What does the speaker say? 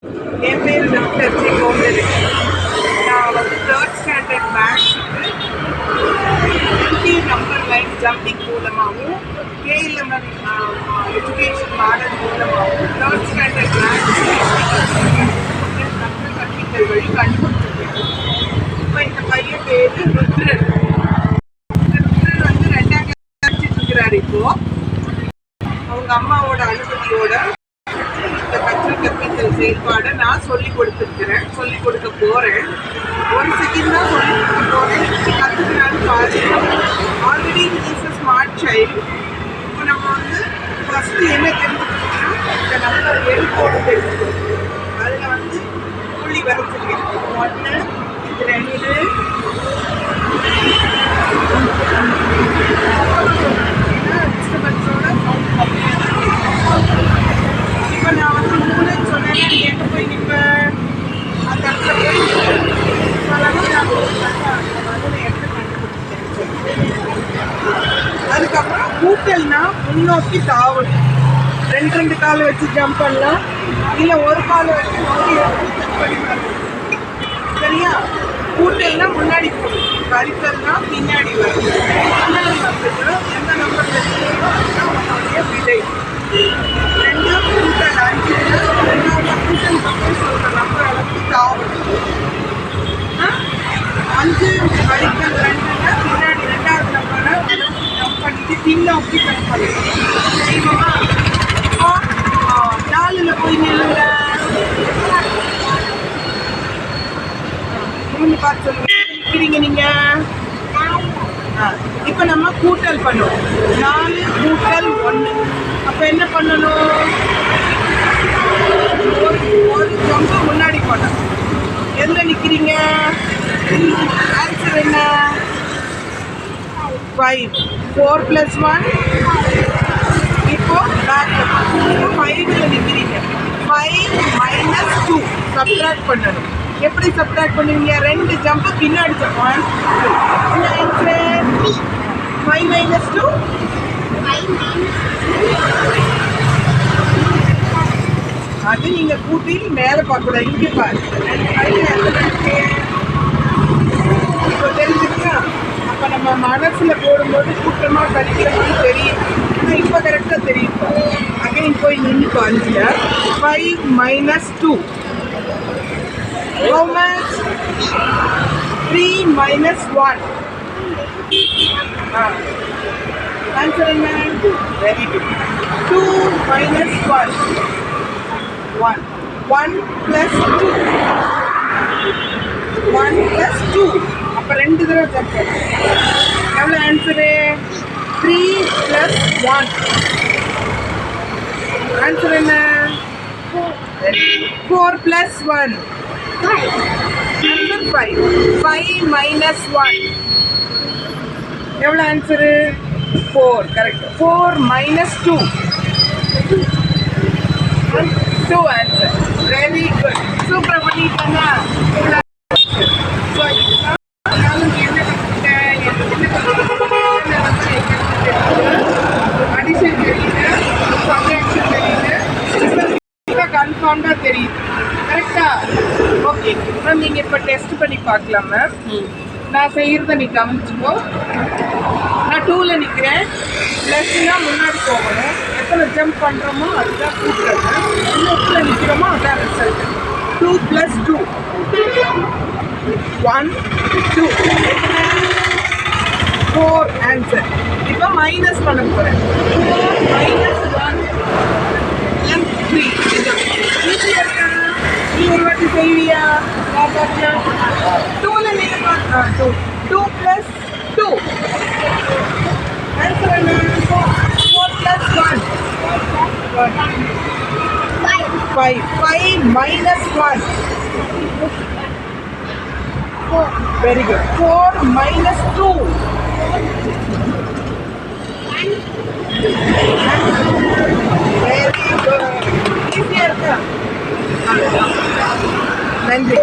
என் பேர் doctor G கோமலலட்சுமி. நான் வந்து 3rd ஸ்டாண்டர்ட் மேக்ஸுக்கு எம்டி நம்பர் லைன் ஜம்பிங் மூலமாகவும் கேஎல்எம்என் எஜுகேஷன் மாடல் மூலமாகவும் 3rd ஸ்டாண்டர்ட் மேக்ஸ் கற்பித்தல் வழி கண்டுபிடிச்சிருக்கேன். இப்போ இந்த பையன் பேர் ருத்ரன். ருத்ரன் வந்து 2ஆம் கிளாஸ் படிச்சுட்டு இருக்கிறாரு. இப்போ அவங்க அம்மாவோட அனுமதியோட இந்த கற்பித்தல் செயல்பாடை நான் சொல்லிக் கொடுக்க போகிறேன். ஒரு செகண்ட் தான் சொல்லிக் கொடுக்க போகிறேன். கற்றுக்கிறான்னு பாருங்க. Already is a smart child. இப்போ நம்ம வந்து ஃபஸ்ட்டு என்ன தெரிஞ்சுக்கணும்னா இந்த நம்பர் எழுத்தோடு தெரிஞ்சுக்கணும். அதில் வந்து புள்ளி வரைச்சிருக்கேன். 1 2 டிஸ்டர்பன்ஸோட சவுண்ட் கம்மியாக. இப்போ நான் வந்து 3ன்னு சொன்னேன்னா நீ எங்கே போய் நிற்பேன்? அந்த இடத்துல போய் சொல்லணும். நான் எடுத்து கண்டுபிடிச்சேன். அதுக்கப்புறம் கூட்டல்னா முன்னோக்கி தாவணும். 2 காலை வச்சு ஜம்ப் பண்ணலாம், இல்லை ஒரு காலை வச்சு ஜம்ப் பண்ணி வரணும். சரியா? கூட்டல்னா முன்னாடி போகணும், கழித்தல்னா பின்னாடி வரும். முன்னாடி வந்துட்டு எந்த நம்பர் வச்சுக்கோ அதுதான் உன்னுடைய விடை. 2 கூட்டல் 5 கூட்டல் பக்கம் சொல்கிற நம்பர் அளவுக்கு தாவணும். 5 கழித்தல் 2ன்னா பின்னாடி 2வது நம்பரை ஜம்ப் பண்ணிட்டு பின்னோக்கி ஜம்ப் பண்ணணும். சரிங்களா? 4ல் போய் நில்லுங்க. பார்த்து சொல்லுங்க, நிற்கிறீங்க நீங்க. இப்போ நம்ம கூட்டல் பண்ணுவோம். 4 கூட்டல் 1. அப்போ என்ன பண்ணணும்? ஒரு ஜம்பு முன்னாடி பண்ணணும். எதில் நிற்கிறீங்க? ஆன்சர் என்ன? 5. 4 + 1. இப்போ பேக்கில் 5ல் நிற்கிறீங்க. 5 - 2 சப்ட்ராக்ட் பண்ணணும். எப்படி சப்ட்ராக்ட் பண்ணுவீங்க? 2 ஜம்பு பின்னாடி ஜம்ப். 1 2 என்ன ஆன்சர்? 5 - 2 அது நீங்க கூட்டி மேலே பார்க்கக்கூடாது. இங்கே பாருங்க. இப்போ தெரிஞ்சுக்கா? அப்போ நம்ம மனசில் போடும்போது கூட்டமாக கழிக்கிறோம்னு தெரியும். ஆனால் இப்போ கரெக்டாக தெரியும். அகைன் போய் நின்று 5ல் 5 - 2 how much? 3 - 1. Answer என்ன? Very good. 2 - 1 1 1 + 2 1 + 2. அப்போ 2 தடவை ஜம்ப் பண்ணணும். எவ்வளோ ஆன்சரு? 3 + 1. ஆன்சர் என்ன? 4 + 1. Answer 5. 5 - 1 எவ்வளோ answer? 4. Correct. 4 - 2 2 answer. Very good. சூப்பராக பண்ணிட்டாங்க. ஸோ இதுதான் நானும் என்ன கற்றுக்கிட்டேன். அடிஷன் தெரியல, சப்ட்ராக்ஷன் தெரியல, கன்ஃபார்ம்டாக தெரியுது. கரெக்டா? ஓகே மேம், நீங்கள் இப்போ டெஸ்ட் பண்ணி பார்க்கலாம் மேம். நான் செய்கிறத நீ கவனிச்சுக்கோ. நான் 2ல் நிற்கிறேன். +னா முன்னாடி போகணும். எத்தனை ஜம்ப் பண்ணுறோமோ அதுதான் கூட்டுறது. எத்தனை நிற்கிறோமோ அதுதான் ரிசல்ட். 2 + 2 1 2 4 ஆன்சர். இப்போ மைனஸ் பண்ண போகிறேன். 4 - 1 3. ஈஸியாக இருக்கா? நீ ஒரு வாட்டி செய்வியா? 2ல் நீங்க 2 + 2 ஆன்சர் என்ன? 4 + 1 5 5 - 1 வெரி குட். 4 - 2 very good. ஈஸியாக இருக்கா? நன்றி.